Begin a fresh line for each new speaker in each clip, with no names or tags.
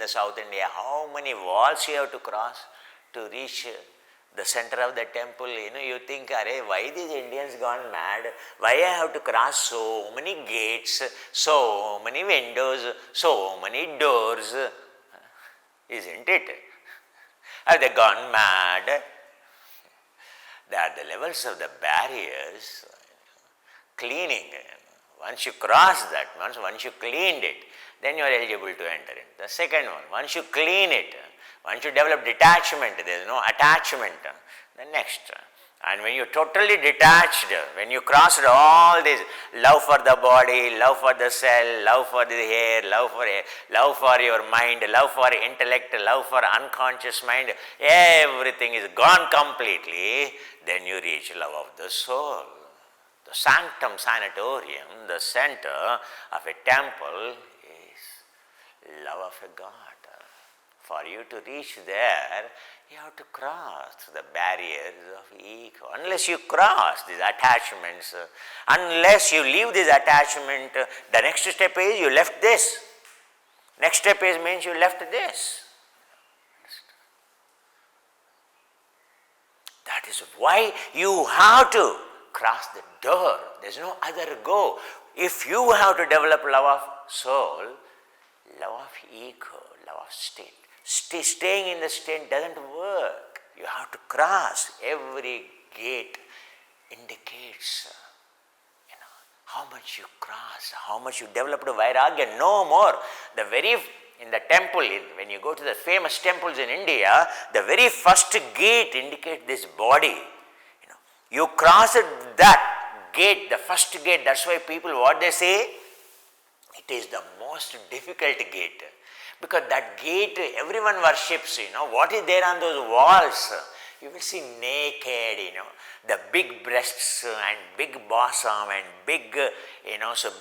the South India, how many walls you have to cross to reach the center of the temple? You think, why these Indians gone mad? Why I have to cross so many gates, so many windows, so many doors? Isn't it? Have they gone mad? They are the levels of the barriers. Cleaning. Once you cross that, once you cleaned it, then you are eligible to enter it. The second one, once you clean it, once you develop detachment, there is no attachment. The next. And when you totally detached, when you crossed all this, love for the body, love for the cell, love for the hair, love for your mind, love for intellect, love for unconscious mind, everything is gone completely, then you reach love of the soul. The sanctum sanatorium, the center of a temple, is love of a God. For you to reach there, you have to cross the barriers of ego. Unless you cross these attachments, unless you leave this attachment, the next step is you left this. Next step means you left this. That is why you have to cross the door. There is no other go. If you have to develop love of soul, love of ego, love of state, staying in the state doesn't work. You have to cross. Every gate indicates how much you cross, how much you developed vairagya. No more. In the temple, when you go to the famous temples in India, the very first gate indicates this body. You cross that gate, the first gate. That's why people, what they say, it is the most difficult gate. Because that gate, everyone worships, what is there on those walls? You will see naked, the big breasts and big bosom and big,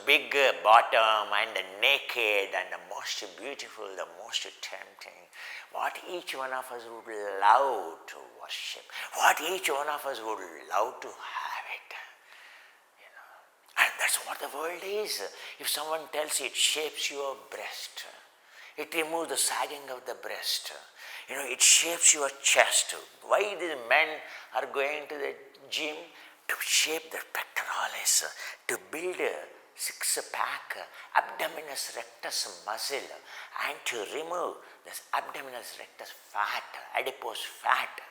big bottom and the naked and the most beautiful, the most tempting. What each one of us would love to worship, what each one of us would love to have it. And that's what the world is. If someone tells you it shapes your breast, it removes the sagging of the breast, it shapes your chest. Why these men are going to the gym? To shape their pectoralis, to build a six-pack abdominis rectus muscle, and to remove this abdominis rectus fat, adipose fat.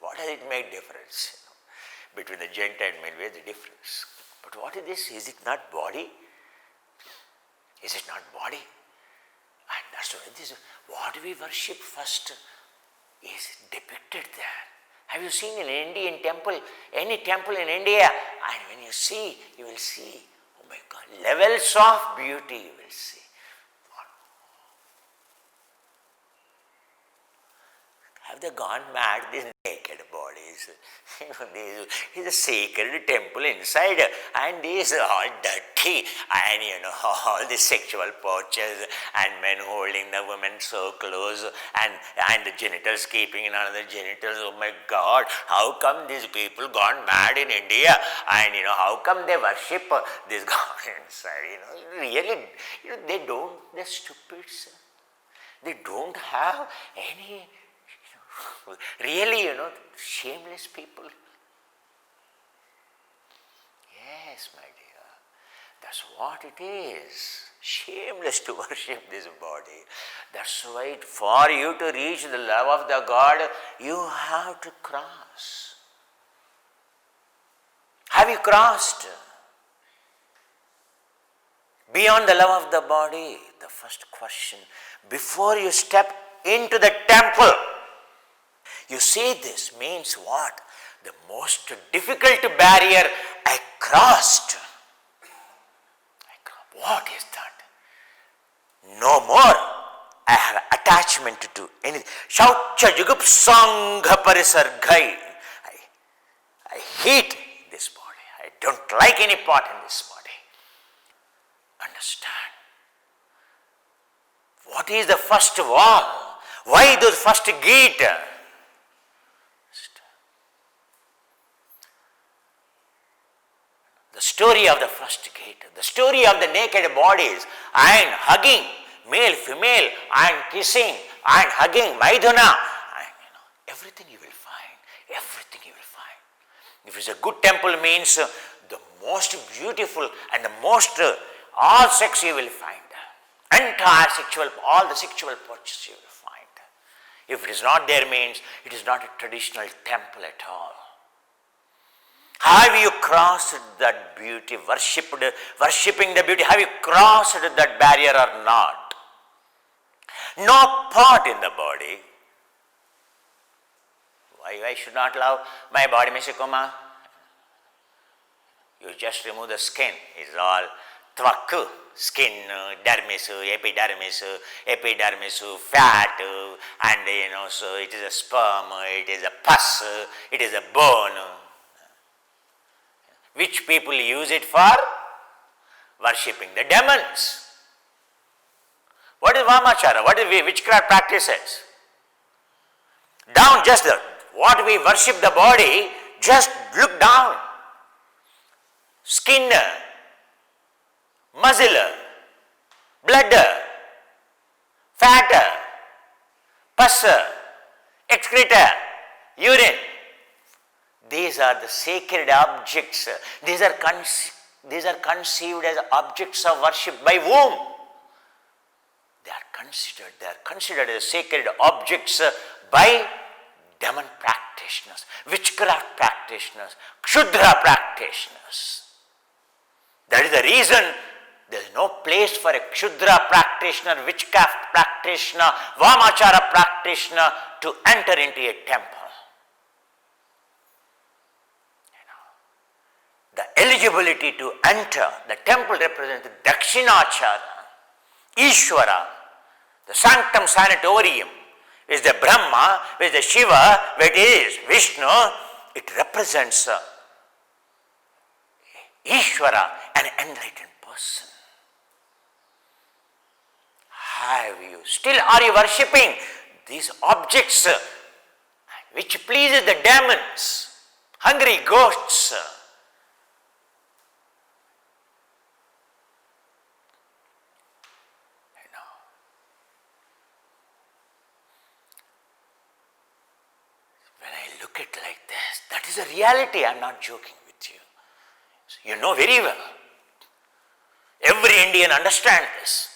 What does it make difference? Between the gent and male, where is the difference? But what is this? Is it not body? Is it not body? And that's why this, what we worship first is depicted there. Have you seen in an Indian temple, any temple in India? And when you see, you will see, oh my God, levels of beauty you will see. Have they gone mad, these naked bodies? This is a sacred temple inside, and these are all dirty, and all the sexual porches, and men holding the women so close, and the genitals keeping in another genitals. Oh my God, how come these people gone mad in India? And how come they worship this God inside? Really, they're stupid. They don't have any. Really, shameless people. Yes, my dear, that's what it is. Shameless to worship this body. That's why for you to reach the love of the God, you have to cross. Have you crossed? Beyond the love of the body, the first question, before you step into the temple, you see, this means what? The most difficult barrier I crossed. What is that? No more I have attachment to anything. Shaucha jugupsangha parisargai. I hate this body. I don't like any part in this body. Understand. What is the first wall? Why the first gate? The story of the first gate, the story of the naked bodies and hugging male, female, and kissing, and hugging, Maidhuna, and everything you will find. Everything you will find. If it's a good temple, means the most beautiful and the most all sex you will find. Entire sexual, all the sexual purchase you will find. If it is not there, means it is not a traditional temple at all. Have you crossed that beauty, worshipping the beauty? Have you crossed that barrier or not? No part in the body. Why I should not love my body, Mr. Kumar? You just remove the skin. It's all tvak, skin, dermis, epidermis, fat, and so it is a sperm, it is a pus, it is a bone. Which people use it for? Worshipping the demons. What is Vamachara? What is witchcraft practices? Down, just what we worship the body, just look down. Skin, muscle, blood, fat, pus, excreta, urine. These are the sacred objects. These are conceived as objects of worship by whom? They are considered as sacred objects by demon practitioners, witchcraft practitioners, Kshudra practitioners. That is the reason there is no place for a Kshudra practitioner, witchcraft practitioner, Vamachara practitioner to enter into a temple. The eligibility to enter the temple represents the Dakshinachara, Ishvara, the sanctum sanatorium, which is the Brahma, which is the Shiva, which is Vishnu. It represents Ishvara, an enlightened person. Are you worshipping these objects which pleases the demons, hungry ghosts? Look at like this. That is a reality. I am not joking with you. You know very well. Every Indian understands this.